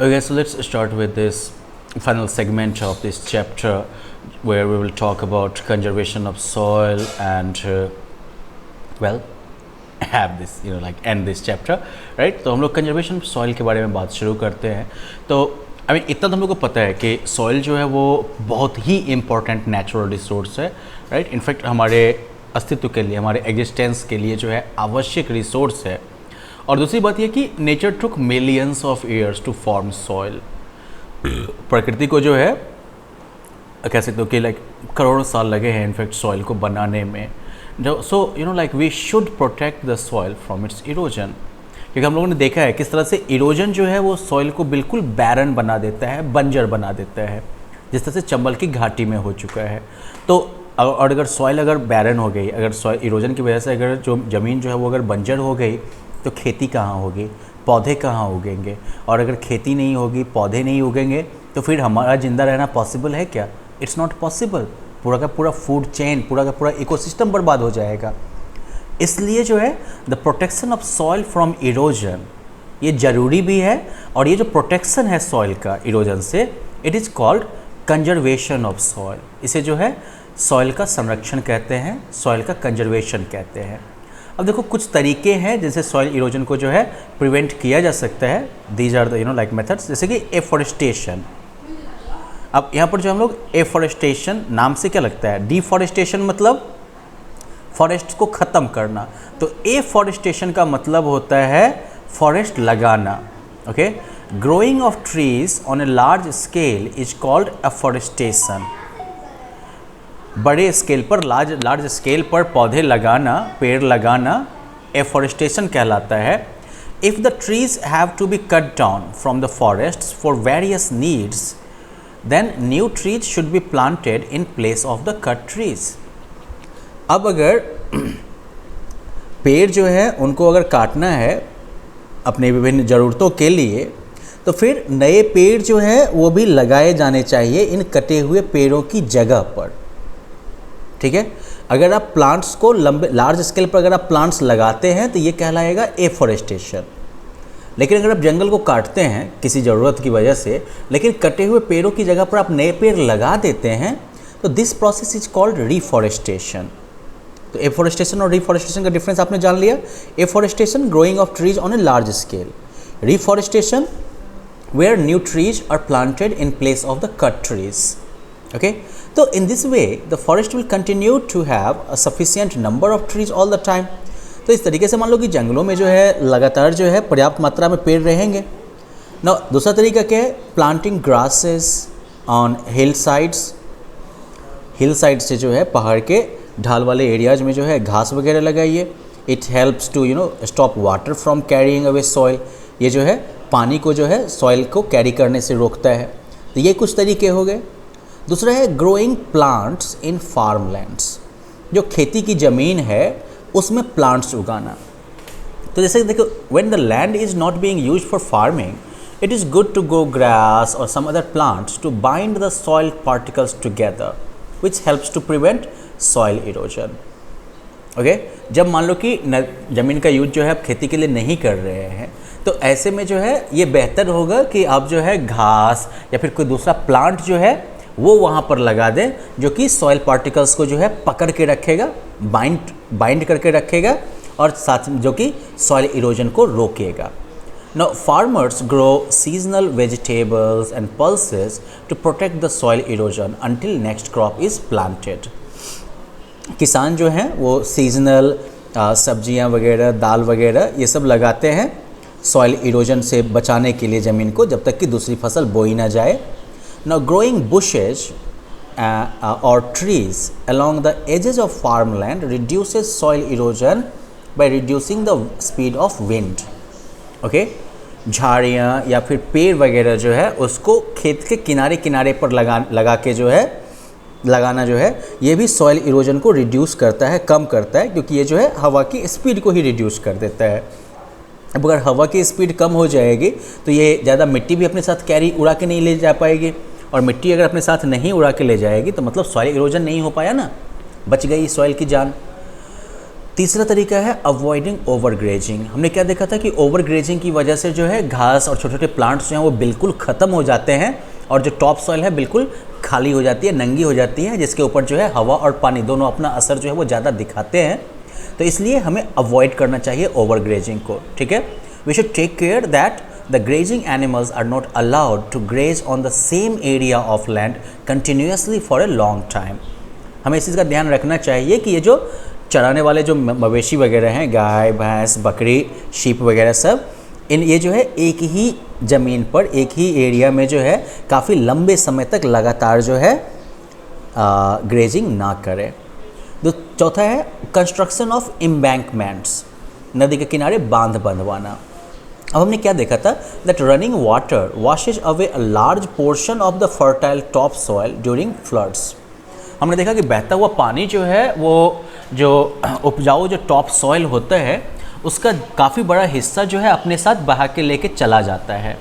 Okay, so let's start with this final segment of this chapter where we will talk about conservation of soil and well have this like end this chapter, right? तो हम लोग conservation of soil के बारे में बात शुरू करते हैं। तो इतना तो हम लोग को पता है कि सॉइल जो है वो बहुत ही इम्पोर्टेंट नेचुरल रिसोर्स है, राइट? इनफैक्ट हमारे अस्तित्व के लिए, हमारे एग्जिस्टेंस के लिए जो है आवश्यक रिसोर्स है। और दूसरी बात यह कि nature took millions of years to form soil. प्रकृति को जो है कह सकते हो कि करोड़ों साल लगे हैं इनफैक्ट सॉइल को बनाने में। जो so we should protect the soil from its erosion, क्योंकि हम लोगों ने देखा है किस तरह से इरोजन जो है वो सॉइल को बिल्कुल बैरन बना देता है, बंजर बना देता है, जिस तरह से चंबल की घाटी में हो चुका है। तो और अगर सॉइल अगर बैरन हो गई, अगर सॉइल इरोजन की वजह से अगर जो ज़मीन जो है वो अगर बंजर हो गई तो खेती कहाँ होगी, पौधे कहाँ उगेंगे? और अगर खेती नहीं होगी, पौधे नहीं उगेंगे तो फिर हमारा ज़िंदा रहना पॉसिबल है क्या? It's not possible. पूरा का पूरा फूड चेन, पूरा का पूरा इकोसिस्टम बर्बाद हो जाएगा। इसलिए जो है the protection of soil from erosion ये ज़रूरी भी है। और ये जो प्रोटेक्शन है सॉइल का इरोजन से, it is called conservation of soil. इसे जो है सॉइल का संरक्षण कहते हैं, सॉइल का कंजर्वेशन कहते हैं। अब देखो कुछ तरीके हैं जिनसे सॉइल इरोजन को जो है प्रिवेंट किया जा सकता है। दीज आर द मेथड्स, जैसे कि एफॉरेस्टेशन। अब यहाँ पर जो हम लोग एफॉरेस्टेशन नाम से क्या लगता है? डिफॉरेस्टेशन मतलब फॉरेस्ट को ख़त्म करना। तो एफॉरेस्टेशन का मतलब होता है फॉरेस्ट लगाना। Okay, growing of trees on a large scale is called afforestation. बड़े स्केल पर, लार्ज स्केल पर पौधे लगाना, पेड़ लगाना एफॉरेस्टेशन कहलाता है। If the trees have to be cut down from the forest for various needs, then new trees should be planted in place of the cut trees. अब अगर पेड़ जो है उनको अगर काटना है अपने विभिन्न ज़रूरतों के लिए, तो फिर नए पेड़ जो है वो भी लगाए जाने चाहिए इन कटे हुए पेड़ों की जगह पर। ठीक है, अगर आप प्लांट्स को लार्ज स्केल पर अगर आप प्लांट्स लगाते हैं तो ये कहलाएगा एफॉरेस्टेशन। लेकिन अगर आप जंगल को काटते हैं किसी ज़रूरत की वजह से, लेकिन कटे हुए पेड़ों की जगह पर आप नए पेड़ लगा देते हैं, तो this process is called reforestation. तो एफॉरेस्टेशन और रिफॉरेस्टेशन का डिफरेंस आपने जान लिया। Afforestation, growing of trees on a large scale. Reforestation, where new trees are planted in place of the cut trees. Okay, तो in this way the forest will continue to have a sufficient number of trees all the time. तो इस तरीके से मान लो कि जंगलों में जो है लगातार जो है पर्याप्त मात्रा में पेड़ रहेंगे ना। दूसरा तरीका क्या है? Planting grasses on hill sides. Hill side से जो है पहाड़ के ढाल वाले एरियाज में जो है घास वगैरह लगाइए। It helps to stop water from carrying away soil. ये जो है पानी को जो है सॉइल को कैरी करने से रोकता है। तो ये कुछ तरीके हो गए। दूसरा है ग्रोइंग प्लांट्स इन फार्मलैंड्स। जो खेती की ज़मीन है उसमें प्लांट्स उगाना। तो जैसे देखो, when the land is not being used for farming, it is good to grow grass और some other plants to bind the soil particles together, which helps to prevent soil erosion. Okay, जब मान लो कि ज़मीन का use जो है आप खेती के लिए नहीं कर रहे हैं, तो ऐसे में जो है ये बेहतर होगा कि आप जो है घास या फिर कोई दूसरा प्लांट जो है वो वहाँ पर लगा दें, जो कि सॉइल पार्टिकल्स को जो है पकड़ के रखेगा, बाइंड करके रखेगा, और साथ जो कि सॉइल इरोजन को रोकेगा। Now farmers grow seasonal vegetables and pulses to protect the soil erosion until next crop is planted. किसान जो हैं वो सीजनल सब्जियां वगैरह, दाल वगैरह ये सब लगाते हैं सॉइल इरोजन से बचाने के लिए ज़मीन को, जब तक कि दूसरी फसल बोई ना जाए। Now growing bushes or trees along the edges of farmland reduces soil erosion by reducing the speed of wind. Okay? झाड़ियाँ या फिर पेड़ वगैरह जो है उसको खेत के किनारे किनारे पर लगा के जो है लगाना जो है ये भी सॉइल इरोजन को रिड्यूस करता है, कम करता है, क्योंकि ये जो है हवा की स्पीड को ही रिड्यूस कर देता है। अब अगर हवा की स्पीड कम हो जाएगी तो ये ज़्यादा मिट्टी भी अपने साथ कैरी उड़ा के नहीं ले जा पाएगी, और मिट्टी अगर अपने साथ नहीं उड़ा के ले जाएगी तो मतलब सॉइल इरोजन नहीं हो पाया ना, बच गई सॉइल की जान। तीसरा तरीका है अवॉइडिंग ओवरग्रेजिंग। हमने क्या देखा था कि ओवरग्रेजिंग की वजह से जो है घास और छोटे छोटे प्लांट्स जो हैं वो बिल्कुल ख़त्म हो जाते हैं और जो टॉप सॉइल है बिल्कुल खाली हो जाती है, नंगी हो जाती है, जिसके ऊपर जो है हवा और पानी दोनों अपना असर जो है वो ज़्यादा दिखाते हैं। तो इसलिए हमें अवॉइड करना चाहिए ओवरग्रेजिंग को, ठीक है। We should take care that the grazing animals are not allowed to graze on the same area of land continuously for a long time. हमें इस चीज़ का ध्यान रखना चाहिए कि ये जो चराने वाले जो मवेशी वगैरह हैं, गाय भैंस बकरी शीप वगैरह सब, ये जो है एक ही ज़मीन पर एक ही एरिया में जो है काफ़ी लंबे समय तक लगातार जो है ग्रेजिंग ना करें। तो चौथा है कंस्ट्रक्शन ऑफ एम्बैंकमेंट्स, नदी के किनारे बांध बंधवाना। अब हमने क्या देखा था that running water washes away a large portion of the fertile top soil during floods. हमने देखा कि बहता हुआ पानी जो है वो जो उपजाऊ जो टॉप सॉइल होता है उसका काफ़ी बड़ा हिस्सा जो है अपने साथ बहा के लेके चला जाता है।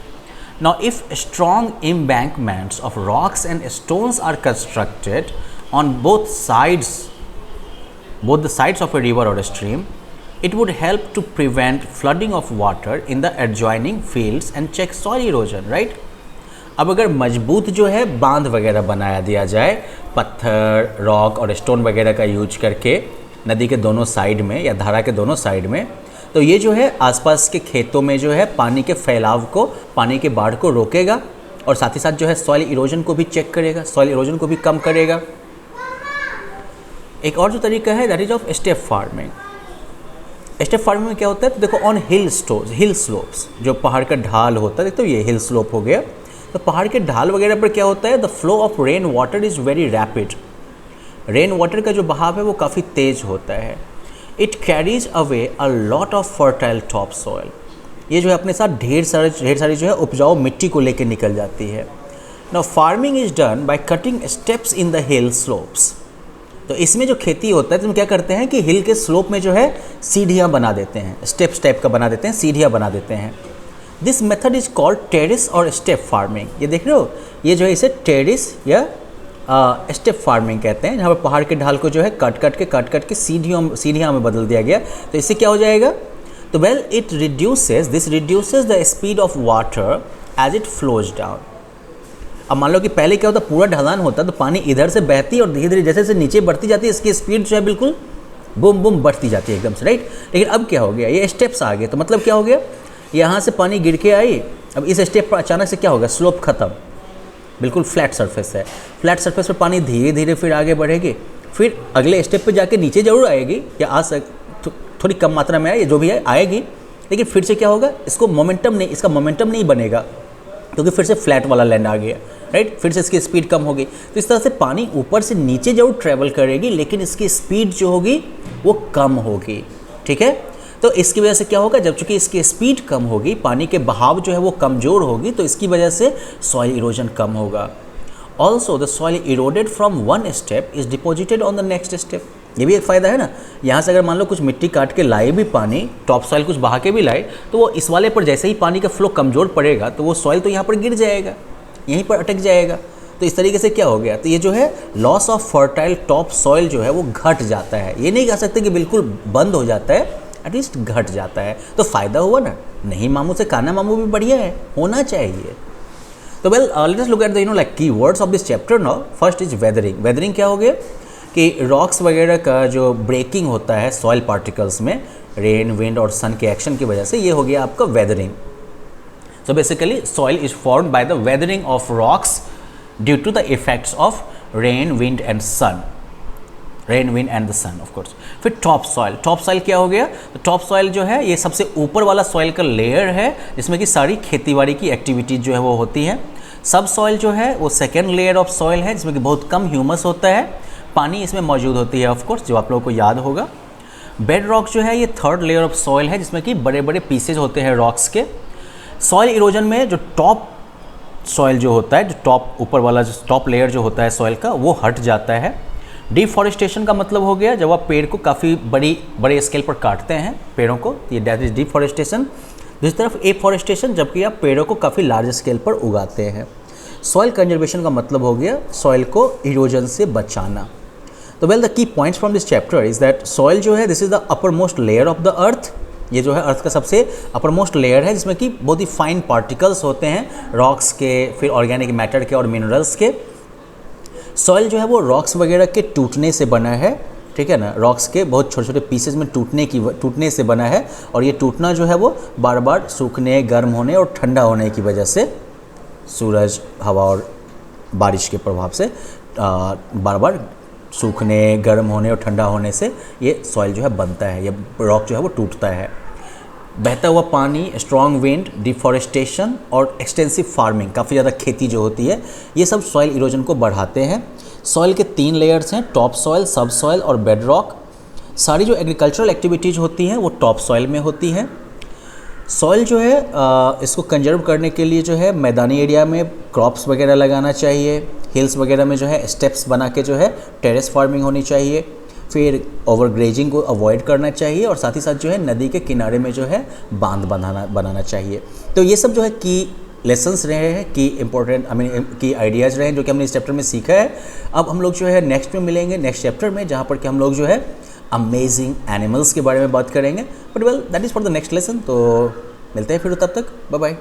Now if strong embankments of rocks and stones are constructed on both the sides of a river or a stream, it would help to prevent flooding of water in the adjoining fields and check soil erosion, right? अब अगर मजबूत जो है बांध वगैरह बनाया दिया जाए पत्थर, रॉक और स्टोन वगैरह का यूज करके नदी के दोनों साइड में या धारा के दोनों साइड में, तो ये जो है आसपास के खेतों में जो है पानी के फैलाव को, पानी के बाढ़ को रोकेगा और साथ ही साथ जो है सॉइल इरोजन को भी चेक करेगा, सॉइल इरोजन को भी कम करेगा। एक और जो तरीका है that is of step farming. Step farming में क्या होता है, तो देखो ऑन हिल स्लोप्स, जो पहाड़ का ढाल होता है, देखो ये हिल स्लोप हो गया, तो पहाड़ के ढाल वगैरह पर क्या होता है, the flow of rain water is very rapid. Rain water का जो बहाव है वो काफ़ी तेज़ होता है। It carries away a lot of fertile top soil, ये जो है अपने साथ ढेर सारी जो है उपजाऊ मिट्टी को लेकर निकल जाती है। Now farming is done by cutting steps in the hill slopes. तो इसमें जो खेती होता है तो हम क्या करते हैं कि हिल के स्लोप में जो है सीढ़ियाँ बना देते हैं, स्टेप्स टाइप का बना देते हैं, सीढ़ियाँ बना देते हैं। This method is called terrace और स्टेप फार्मिंग। ये देख रहे हो, ये जो है इसे टेरेस या स्टेप फार्मिंग कहते हैं, जहाँ पर पहाड़ के ढाल को जो है काट काट के सीढ़ियाँ में बदल दिया गया। तो इससे क्या हो जाएगा, तो well it reduces the speed of water as it flows down. अब मान लो कि पहले क्या होता, पूरा ढलान होता तो पानी इधर से बहती और धीरे धीरे जैसे जैसे नीचे बढ़ती जाती है इसकी स्पीड जो है बिल्कुल बूम बूम बढ़ती जाती है एकदम से, राइट। लेकिन अब क्या हो गया, ये स्टेप्स आ गए, तो मतलब क्या हो गया, यहाँ से पानी गिर के आई, अब इस स्टेप पर अचानक से क्या होगा, स्लोप खत्म, बिल्कुल फ्लैट सरफेस है। फ्लैट सरफेस पर पानी धीरे धीरे फिर आगे बढ़ेगी, फिर अगले स्टेप पे जाके नीचे जरूर आएगी या थोड़ी कम मात्रा में आए, जो भी है आएगी, लेकिन फिर से क्या होगा, इसका मोमेंटम नहीं बनेगा क्योंकि फिर से फ्लैट वाला लैंड आ गया, राइट। फिर से इसकी स्पीड कम होगी। तो इस तरह से पानी ऊपर से नीचे जरूर ट्रैवल करेगी लेकिन इसकी स्पीड जो होगी वो कम होगी, ठीक है। तो इसकी वजह से क्या होगा, जब चूंकि इसकी स्पीड कम होगी, पानी के बहाव जो है वो कमज़ोर होगी, तो इसकी वजह से सॉइल इरोजन कम होगा। Also the soil eroded from one step is deposited on the next step. ये भी एक फ़ायदा है ना, यहाँ से अगर मान लो कुछ मिट्टी काट के लाए भी पानी, टॉप सॉइल कुछ बहा के भी लाए, तो वो इस वाले पर जैसे ही पानी का फ्लो कमज़ोर पड़ेगा तो वो सॉइल तो यहाँ पर गिर जाएगा, यहीं पर अटक जाएगा। तो इस तरीके से क्या हो गया, तो ये जो है loss of fertile top soil जो है वो घट जाता है। ये नहीं कह सकते कि बिल्कुल बंद हो जाता है, एटलीस्ट घट जाता है। तो फ़ायदा हुआ ना, नहीं मामू से काना मामू भी बढ़िया है, होना चाहिए। तो well let us look at the key words of this chapter now. First is weathering. Weathering क्या हो गया कि रॉक्स वगैरह का जो ब्रेकिंग होता है सॉइल पार्टिकल्स में रेन, विंड और सन के एक्शन की वजह से, ये हो गया आपका weathering. So basically soil is formed by the weathering of rocks due to the effects of rain, wind and sun. Rain, wind and the sun of course. फिर टॉप सॉइल क्या हो गया, तो टॉप सॉइल जो है ये सबसे ऊपर वाला सॉइल का लेयर है जिसमें कि सारी खेतीबाड़ी की एक्टिविटीज जो है वो होती है। सब सॉइल जो है वो सेकेंड लेयर ऑफ सॉइल है जिसमें कि बहुत कम ह्यूमस होता है, पानी इसमें मौजूद होती है ऑफ कोर्स, जो आप लोगों को याद होगा। बेड रॉक जो है ये थर्ड लेयर ऑफ सॉइल है जिसमें कि बड़े बड़े पीसेज होते हैं रॉक्स के। सॉइल इरोजन में जो टॉप सॉइल जो होता है, जो टॉप ऊपर वाला जो टॉप लेयर जो होता है सॉइल का, वो हट जाता है। डिफॉरेस्टेशन का मतलब हो गया जब आप पेड़ को काफ़ी बड़े स्केल पर काटते हैं पेड़ों को, ये दैट इज डिफॉरेस्टेशन। दूसरी तरफ एफॉरेस्टेशन, जबकि आप पेड़ों को काफ़ी लार्ज स्केल पर उगाते हैं। सॉइल कंजर्वेशन का मतलब हो गया सॉइल को इरोजन से बचाना। तो well the key points from this chapter is that soil जो है this is the upper most layer of the earth. ये जो है अर्थ का सबसे अपर मोस्ट लेयर है जिसमें कि बहुत ही फाइन पार्टिकल्स होते हैं रॉक्स के, फिर ऑर्गेनिक मैटर के और मिनरल्स के। सॉइल जो है वो रॉक्स वगैरह के टूटने से बना है, ठीक है ना, रॉक्स के बहुत छोटे छोटे पीसेस में टूटने से बना है। और ये टूटना जो है वो बार बार सूखने, गर्म होने और ठंडा होने की वजह से, सूरज, हवा और बारिश के प्रभाव से बार बार सूखने, गर्म होने और ठंडा होने से ये सॉइल जो है बनता है, ये रॉक जो है वो टूटता है। बहता हुआ पानी, स्ट्रॉन्ग विंड, डिफॉरेस्टेशन और एक्सटेंसिव फार्मिंग, काफ़ी ज़्यादा खेती जो होती है, ये सब सॉइल इरोजन को बढ़ाते हैं। सॉइल के 3 लेयर्स हैं, टॉप सॉइल, सब सॉइल और बेड रॉक। सारी जो एग्रीकल्चरल एक्टिविटीज़ होती हैं वो टॉप सॉइल में होती हैं। सॉइल जो है इसको कंजर्व करने के लिए जो है मैदानी एरिया में क्रॉप्स वगैरह लगाना चाहिए, हिल्स वगैरह में जो है स्टेप्स बना के जो है टेरेस फार्मिंग होनी चाहिए, फिर ओवरग्रेजिंग को अवॉइड करना चाहिए और साथ ही साथ जो है नदी के किनारे में जो है बांध बनाना चाहिए। तो ये सब जो है की लेसन्स रहे हैं, की इंपॉर्टेंट की आइडियाज़ रहे हैं जो कि हमने इस चैप्टर में सीखा है। अब हम लोग जो है नेक्स्ट में मिलेंगे, नेक्स्ट चैप्टर में, जहाँ पर कि हम लोग जो है अमेजिंग एनिमल्स के बारे में बात करेंगे। But well that is for the next lesson. तो मिलते हैं फिर, तब तक बाय बाय।